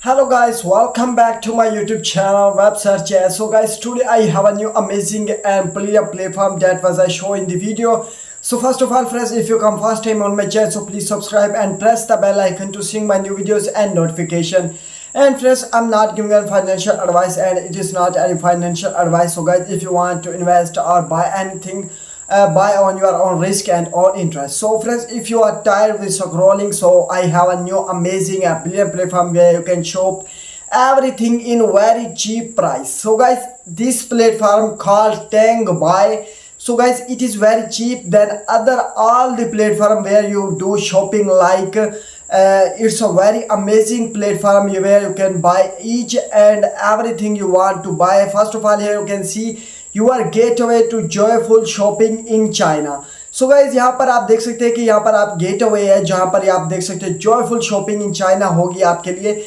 Hello guys, welcome back to my YouTube channel Web Search. So guys, today I have a new amazing and brilliant platform that was I show in the video. So first of all friends, if you come first time on my channel, so please subscribe and press the bell icon to see my new videos and notification. And friends, I'm not giving any financial advice and it is not any financial advice. So guys, if you want to invest or buy anything, buy on your own risk and own interest. So friends, if you are tired with scrolling, so I have a new amazing brilliant platform where you can shop everything in very cheap price. So guys, this platform called Tang Buy. So guys, it is very cheap than other all the platform where you do shopping like it's a very amazing platform where you can buy each and everything you want to buy. First of all, here you can see your gateway to joyful shopping in China. So guys यहाँ पर आप देख सकते हैं कि यहाँ पर आप गेट अवे है जहाँ पर आप देख सकते हैं जॉयफुल शॉपिंग इन चाइना होगी आपके लिए.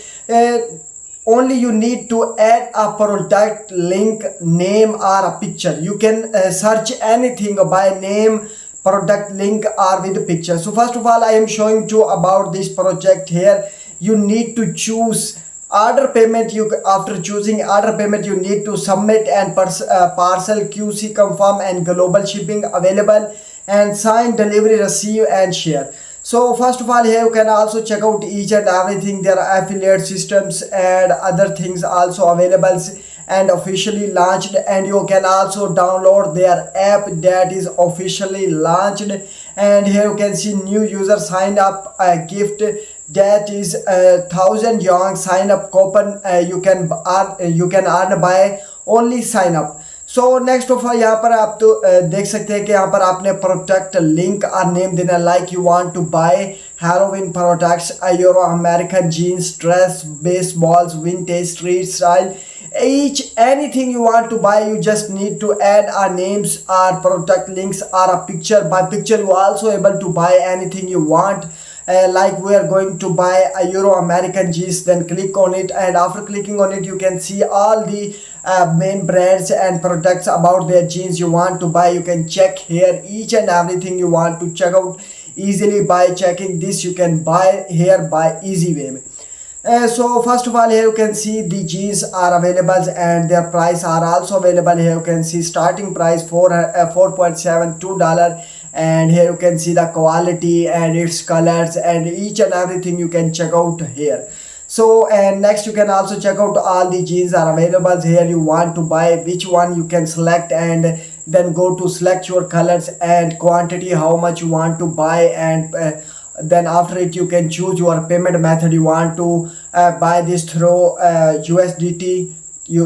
Only you need to add a product link, name or a picture. You can search anything by name, product link or with picture. So first of all, I am showing you about this project here. You need to choose order payment. You after choosing order payment, you need to submit and parcel QC confirm and global shipping available and sign delivery receive and share. So first of all, here you can also check out each and everything. There are affiliate systems and other things also available and officially launched, and you can also download their app that is officially launched. And here you can see new user sign up gift that is 1,000 yuan sign up coupon. You can earn by only sign up. So next of यहाँ पर आप तो देख सकते हैं कि यहाँ पर आपने प्रोडक्ट लिंक और नेम देना like you want to buy heroin products euro American jeans dress baseballs vintage street style each anything you want to buy. You just need to add our names, our product links or a picture. By picture you are also able to buy anything you want. Like we are going to buy a Euro American jeans, then click on it, and after clicking on it you can see all the main brands and products about their jeans you want to buy. You can check here each and everything you want to check out easily. By checking this you can buy here by easy way. So first of all, here you can see the jeans are available and their price are also available. Here you can see starting price for $4.72, and here you can see the quality and its colors and each and everything you can check out here. So and next you can also check out all the jeans are available here. You want to buy which one, you can select and then go to select your colors and quantity, how much you want to buy, and then after it you can choose your payment method. You want to buy this through USDT, you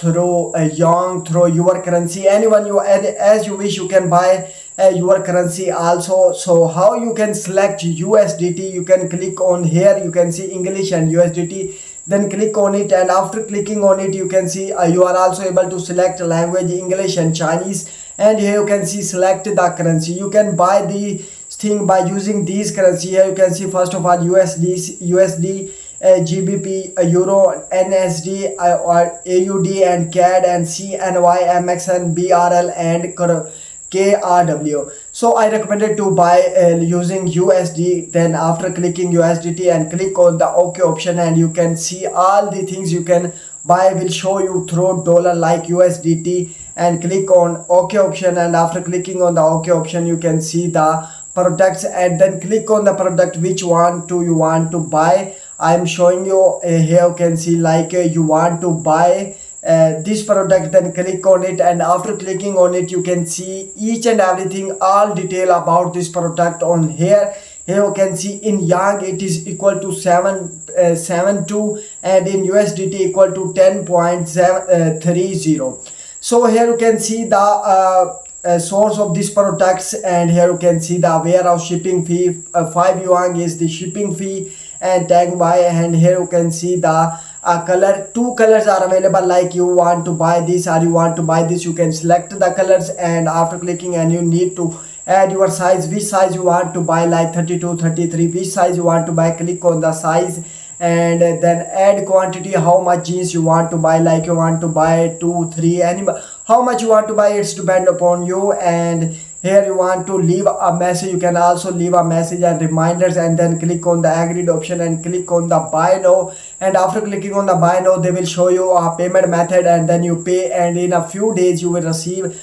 through yuan, through your currency, anyone you as you wish. You can buy your currency also. So how you can select USDT, you can click on here, you can see English and USDT, then click on it, and after clicking on it you can see you are also able to select language English and Chinese, and here you can see select the currency. You can buy the thing by using these currency. Here you can see first of all USD, GBP, Euro, NSD, or AUD and CAD and CNY, MXN, BRL and KRW. So I recommended to buy using USD. Then after clicking USDT and click on the OK option, and you can see all the things you can buy will show you through dollar like USDT, and click on OK option, and after clicking on the OK option you can see the products, and then click on the product which one you want to buy. I am showing you here you can see like you want to buy this product, then click on it, and after clicking on it you can see each and everything, all detail about this product on here. Here you can see in yang it is equal to 772, and in USDT equal to 10.30. so here you can see the source of these products, and here you can see the warehouse shipping fee. 5 yuan is the shipping fee and tag buy, and here you can see the color. 2 colors are available, like you want to buy this or you want to buy this. You can select the colors, and after clicking, and you need to add your size, which size you want to buy, like 32, 33, which size you want to buy. Click on the size, and then add quantity, how much jeans you want to buy, like you want to buy 2, 3, how much you want to buy, it's depend upon you. And here you want to leave a message, you can also leave a message and reminders, and then click on the agreed option and click on the buy now, and after clicking on the buy now, they will show you a payment method, and then you pay, and in a few days you will receive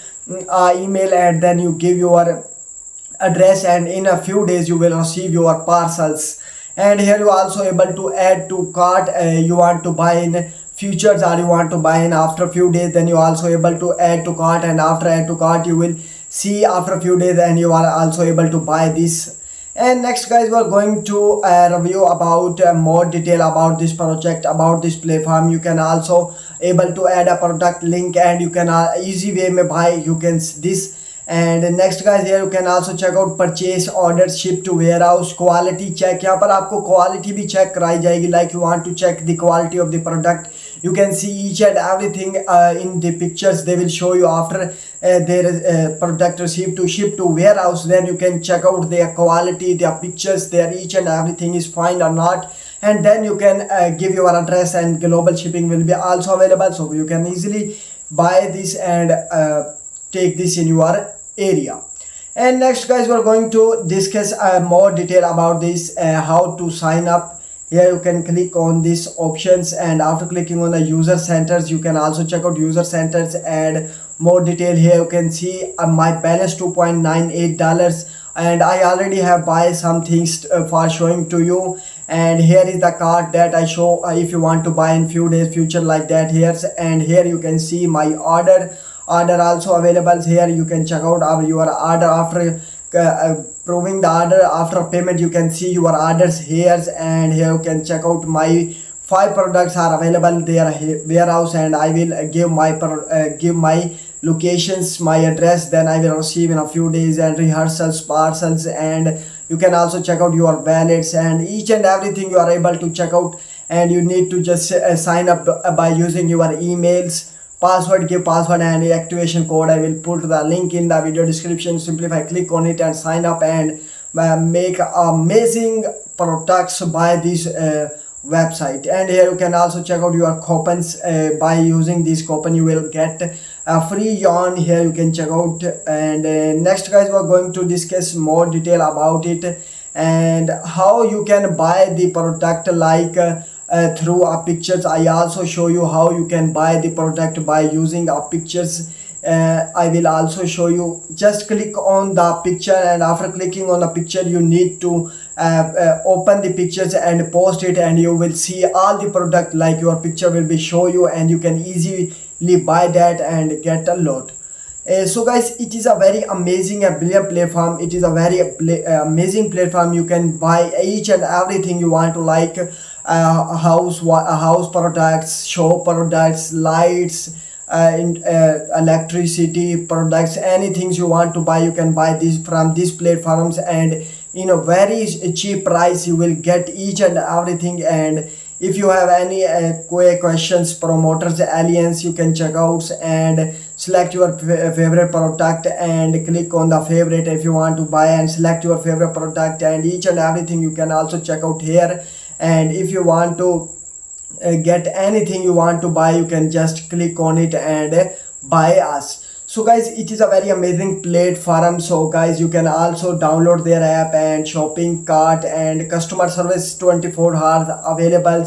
a email, and then you give your address, and in a few days you will receive your parcels. And here you are also able to add to cart, you want to buy in futures or you want to buy in after few days, then you are also able to add to cart, and after add to cart you will see after few days, and you are also able to buy this. And next guys, we are going to review about more detail about this project, about this platform. You can also able to add a product link, and you can easy way में buy you can this. And next guys, here you can also check out purchase order ship to warehouse quality check. यहाँ पर आपको quality भी check कराई जाएगी, like you want to check the quality of the product. You can see each and everything in the pictures. They will show you after their product received to ship to warehouse. Then you can check out their quality, their pictures, their each and everything is fine or not. And then you can give your address, and global shipping will be also available. So you can easily buy this and take this in your area. And next guys, we're going to discuss more detail about this, how to sign up. Here you can click on these options, and after clicking on the user centers, you can also check out user centers and more detail. Here you can see my balance $2.98, and I already have buy some things for showing to you. And here is the card that I show if you want to buy in few days future like that. Here's, and here you can see my order also available. Here you can check out your order after proving the order. After payment you can see your orders here, and here you can check out my 5 products are available there warehouse, and I will give my locations, my address, then I will receive in a few days, and rehearsals, parcels, and you can also check out your wallets, and each and everything you are able to check out. And you need to just sign up by using your emails, password, give password and activation code. I will put the link in the video description. Simplify, click on it and sign up, and make amazing products by this website. And here you can also check out your coupons. By using this coupon you will get a free yarn. Here you can check out. And next guys, we are going to discuss more detail about it, and how you can buy the product, like through a pictures. I also show you how you can buy the product by using a pictures. I will also show you. Just click on the picture, and after clicking on the picture you need to open the pictures and post it, and you will see all the product, like your picture will be show you, and you can easily buy that and get a lot. So guys, it is a very amazing and brilliant platform. It is a very amazing platform. You can buy each and everything you want to, like house products, shop products, lights, electricity products, anything you want to buy, you can buy this from these platforms, and in a very cheap price you will get each and everything. And if you have any questions, promoters, aliens, you can check out and select your favorite product and click on the favorite if you want to buy, and select your favorite product, and each and everything you can also check out here. And if you want to get anything you want to buy, you can just click on it and buy us. So guys, it is a very amazing platform. So guys, you can also download their app, and shopping cart and customer service 24 hours available.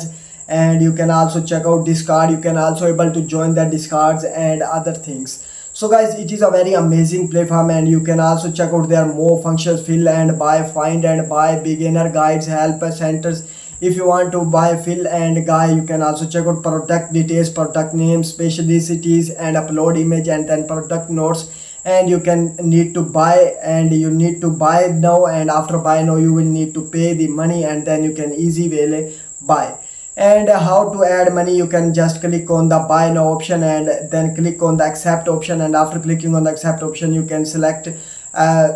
And you can also check out Discord. You can also able to join the Discords and other things. So guys, it is a very amazing platform, and you can also check out their more functions: fill and buy, find and buy, beginner guides, help centers. If you want to buy, fill and guide, you can also check out product details, product names, specialties, and upload image, and then product notes. And you can need to buy, and you need to buy now, and after buy now you will need to pay the money, and then you can easy way buy. And how to add money, you can just click on the buy now option, and then click on the accept option, and after clicking on the accept option you can select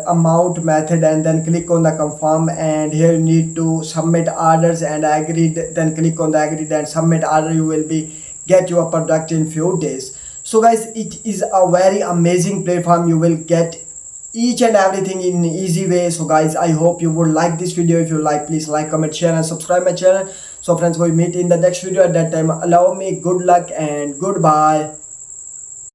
amount, method, and then click on the confirm. And here you need to submit orders and agreed, then click on the agreed and submit order. You will be get your product in few days. So guys, it is a very amazing platform. You will get each and everything in easy way. So guys, I hope you would like this video. If you like, please like, comment, share and subscribe my channel. So friends, we meet in the next video. At that time, allow me good luck and goodbye.